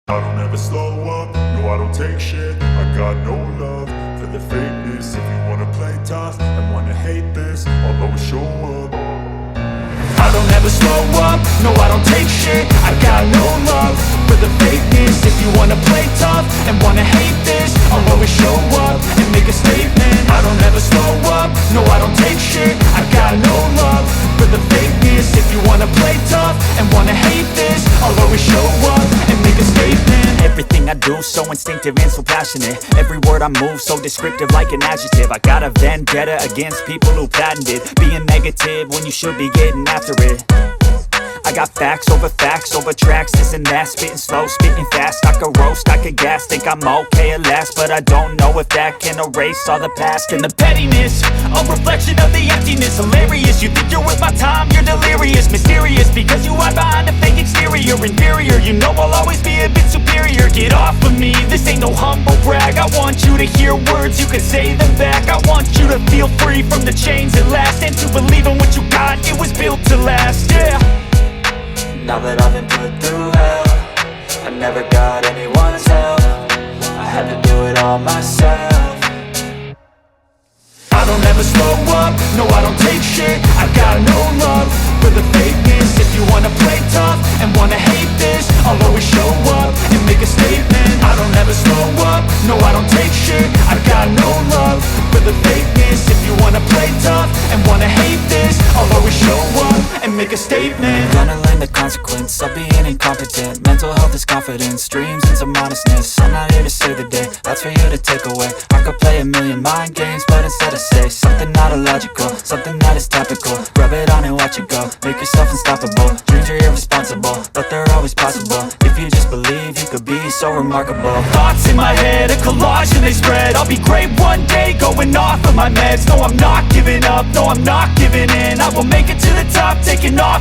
I don't ever slow up, no I don't take shit. I got no love for the fakeness. If you wanna play tough and wanna hate this, I'll always show up. I don't ever slow up, no I don't take shit. I got no love for the fakeness. If you wanna play tough and wanna hate this, I'll always show up and make a statement. I don't ever slow up, no I don't take shit. I got no love for the fakeness. If you wanna play tough and wanna hate this, I'll always show up and make a statement. Everything I do so instinctive and so passionate. Every word I move so descriptive like an adjective. I got a vendetta against people who patented being negative when you should be getting after it. I got facts over tracks, this and that. Spitting slow, spitting fast. I could roast, I could gas. Think I'm okay at last, but I don't know if that can erase all the past. And the pettiness, a reflection of the emptiness. Hilarious, you think you're worth my time, you're delirious. Mysterious, because you hide behind a fake exterior. Inferior, you know I'll always be a bit superior. Get off of me, this ain't no humble brag. I want you to hear words, you can say them back. I want you to feel free from the chains at last, and to believe in what you got, it was built to last, yeah. Now that I've been put through hell, I never got anyone's help. I had to do it all myself. I don't ever slow up, no I don't take shit. I got no love for the fakeness. If you wanna play tough and wanna hate this, I'll always show up and make a statement. I don't ever slow up, no I don't take shit. I got no love for the fakeness. If you wanna play tough and wanna hate this, I'll always show up and make a statement. Gonna learn the consequence of being incompetent. Mental health is confidence, dreams and some honestness. I'm not here to save the day, that's for you to take away. I could play a million mind games, but instead I say something not illogical, something that is topical. Rub it on and watch it go, make yourself unstoppable. Dreams are irresponsible, but they're always possible. If you just believe, you could be so remarkable. Thoughts in my head, a collage and they spread. I'll be great one day, going off of my meds. No, I'm not giving up, no, I'm not giving in. I will make it to the top, taking off